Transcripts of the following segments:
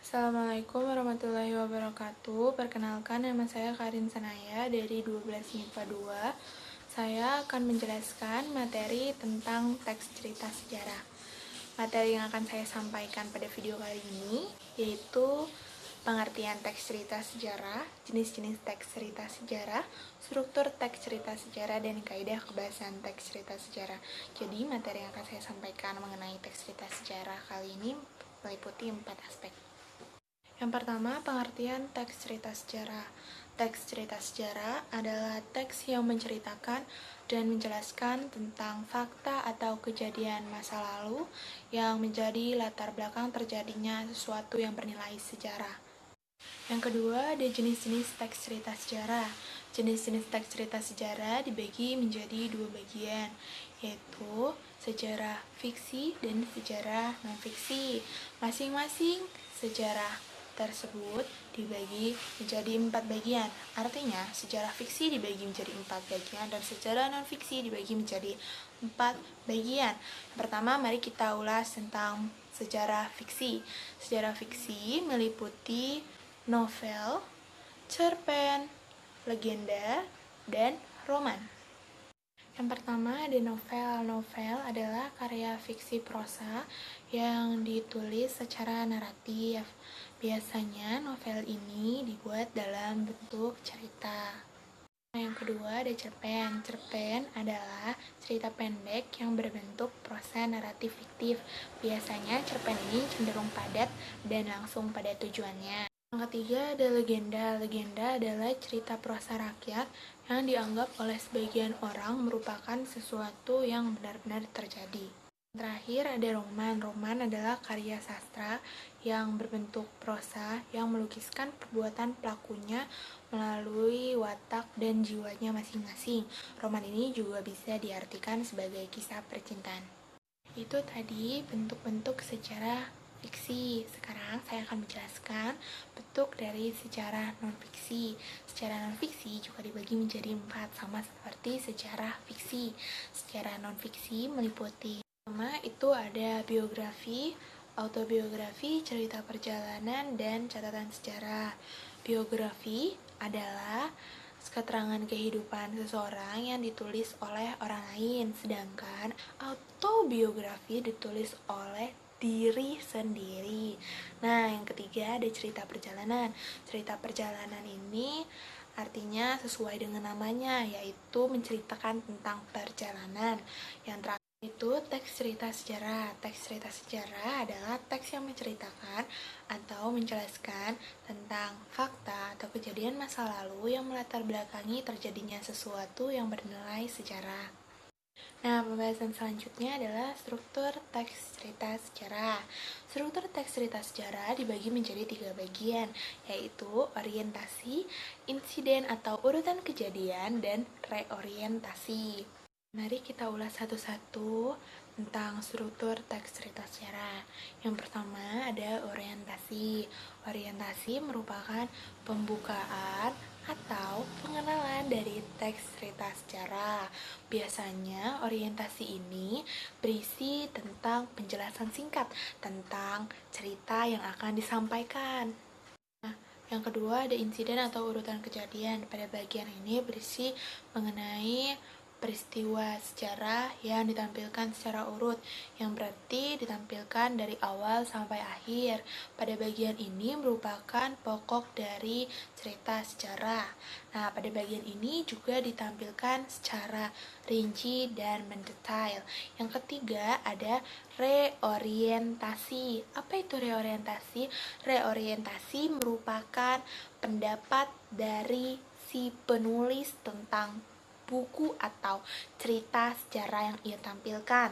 Assalamualaikum warahmatullahi wabarakatuh. Perkenalkan, nama saya Karin Sanaya dari 12 MIPA 2. Saya akan menjelaskan materi tentang teks cerita sejarah. Materi yang akan saya sampaikan pada video kali ini yaitu pengertian teks cerita sejarah, jenis-jenis teks cerita sejarah, struktur teks cerita sejarah, dan kaidah kebahasan teks cerita sejarah. Jadi materi yang akan saya sampaikan mengenai teks cerita sejarah kali ini meliputi 4 aspek. Yang pertama, pengertian teks cerita sejarah. Teks cerita sejarah adalah teks yang menceritakan dan menjelaskan tentang fakta atau kejadian masa lalu yang menjadi latar belakang terjadinya sesuatu yang bernilai sejarah. Yang kedua, ada jenis-jenis teks cerita sejarah. Jenis-jenis teks cerita sejarah dibagi menjadi 2 bagian, yaitu sejarah fiksi dan sejarah non-fiksi. Masing-masing sejarah tersebut dibagi menjadi 4 bagian. Artinya, sejarah fiksi dibagi menjadi 4 bagian dan sejarah non-fiksi dibagi menjadi 4 bagian. Pertama, mari kita ulas tentang sejarah fiksi. Sejarah fiksi meliputi novel, cerpen, legenda, dan roman. Yang pertama ada novel. Novel adalah karya fiksi prosa yang ditulis secara naratif. Biasanya novel ini dibuat dalam bentuk cerita. Yang kedua ada cerpen. Cerpen adalah cerita pendek yang berbentuk prosa naratif fiktif. Biasanya cerpen ini cenderung padat dan langsung pada tujuannya. Yang ketiga ada legenda. Legenda adalah cerita prosa rakyat yang dianggap oleh sebagian orang merupakan sesuatu yang benar-benar terjadi. Terakhir ada roman. Roman adalah karya sastra yang berbentuk prosa yang melukiskan perbuatan pelakunya melalui watak dan jiwanya masing-masing. Roman ini juga bisa diartikan sebagai kisah percintaan. Itu tadi bentuk-bentuk sejarah fiksi. Sekarang saya akan menjelaskan bentuk dari sejarah non-fiksi. Sejarah non-fiksi juga dibagi menjadi 4, sama seperti sejarah fiksi. Sejarah non-fiksi meliputi pertama itu ada biografi, autobiografi, cerita perjalanan, dan catatan sejarah. Biografi adalah keterangan kehidupan seseorang yang ditulis oleh orang lain, sedangkan autobiografi ditulis oleh diri sendiri. Nah, yang ketiga ada cerita perjalanan. Cerita perjalanan ini artinya sesuai dengan namanya, yaitu menceritakan tentang perjalanan. Yang terakhir itu teks cerita sejarah. Teks cerita sejarah adalah teks yang menceritakan atau menjelaskan tentang fakta atau kejadian masa lalu yang melatar belakangi terjadinya sesuatu yang bernilai sejarah. Nah, pembahasan selanjutnya adalah struktur teks cerita sejarah. Struktur teks cerita sejarah dibagi menjadi 3 bagian, yaitu orientasi, insiden atau urutan kejadian, dan reorientasi. Mari kita ulas satu-satu tentang struktur teks cerita sejarah. Yang pertama ada orientasi. Orientasi merupakan pembukaan atau pengenalan dari teks cerita sejarah. Biasanya orientasi ini berisi tentang penjelasan singkat tentang cerita yang akan disampaikan. Yang kedua ada insiden atau urutan kejadian. Pada bagian ini berisi mengenai peristiwa sejarah yang ditampilkan secara urut, yang berarti ditampilkan dari awal sampai akhir. Pada bagian ini merupakan pokok dari cerita sejarah. Nah, pada bagian ini juga ditampilkan secara rinci dan mendetail. Yang ketiga ada reorientasi. Apa itu reorientasi? Reorientasi merupakan pendapat dari si penulis tentang buku atau cerita sejarah yang ia tampilkan.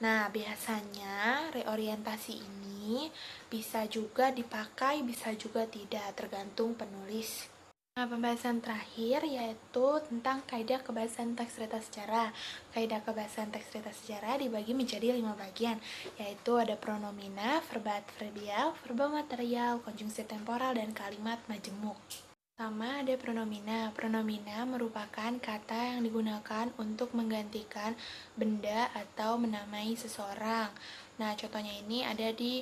Nah, biasanya reorientasi ini bisa juga dipakai, bisa juga tidak, tergantung penulis. Nah, pembahasan terakhir yaitu tentang kaidah kebahasan teks cerita sejarah. Kaidah kebahasan teks cerita sejarah dibagi menjadi 5 bagian, yaitu ada pronomina, verba adverbial, verba material, konjungsi temporal, dan kalimat majemuk. Pertama ada pronomina. Pronomina merupakan kata yang digunakan untuk menggantikan benda atau menamai seseorang. Nah, contohnya ini ada di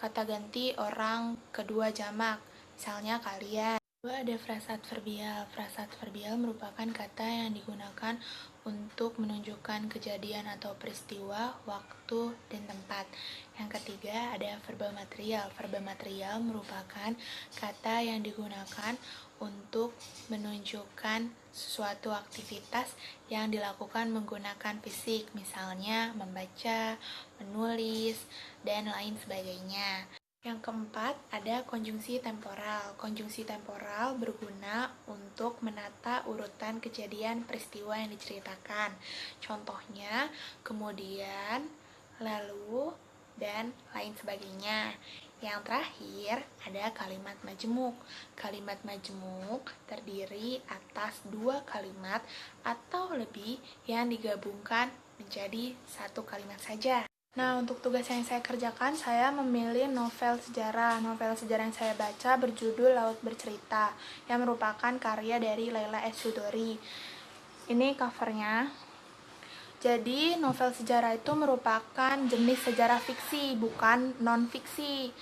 kata ganti orang kedua jamak, misalnya kalian. Kedua, ada frasat verbial. Frasat verbial merupakan kata yang digunakan untuk menunjukkan kejadian atau peristiwa, waktu, dan tempat. Yang ketiga, ada verba material. Verba material merupakan kata yang digunakan untuk menunjukkan suatu aktivitas yang dilakukan menggunakan fisik, misalnya membaca, menulis, dan lain sebagainya. Yang keempat, ada konjungsi temporal. Konjungsi temporal berguna untuk menata urutan kejadian peristiwa yang diceritakan. Contohnya, kemudian, lalu, dan lain sebagainya. Yang terakhir, ada kalimat majemuk. Kalimat majemuk terdiri atas dua kalimat atau lebih yang digabungkan menjadi satu kalimat saja. Nah, untuk tugas yang saya kerjakan, saya memilih novel sejarah. Novel sejarah yang saya baca berjudul Laut Bercerita, yang merupakan karya dari Laila S. Chudori. Ini covernya. Jadi, novel sejarah itu merupakan jenis sejarah fiksi, bukan non-fiksi.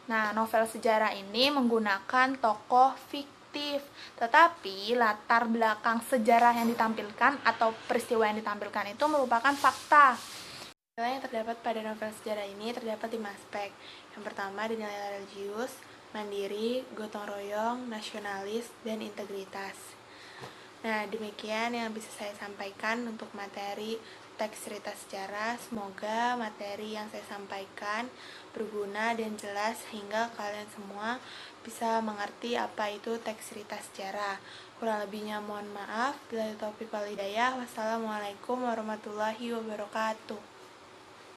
Nah, novel sejarah ini menggunakan tokoh fiktif, tetapi latar belakang sejarah yang ditampilkan atau peristiwa yang ditampilkan itu merupakan fakta. Nilai yang terdapat pada novel sejarah ini terdapat 5 aspek. Yang pertama, nilai religius, mandiri, gotong royong, nasionalis, dan integritas. Nah, demikian yang bisa saya sampaikan untuk materi teks cerita sejarah. Semoga materi yang saya sampaikan berguna dan jelas sehingga kalian semua bisa mengerti apa itu teks cerita sejarah. Kurang lebihnya mohon maaf. Billahi taufiq wal hidayah. Wassalamualaikum warahmatullahi wabarakatuh.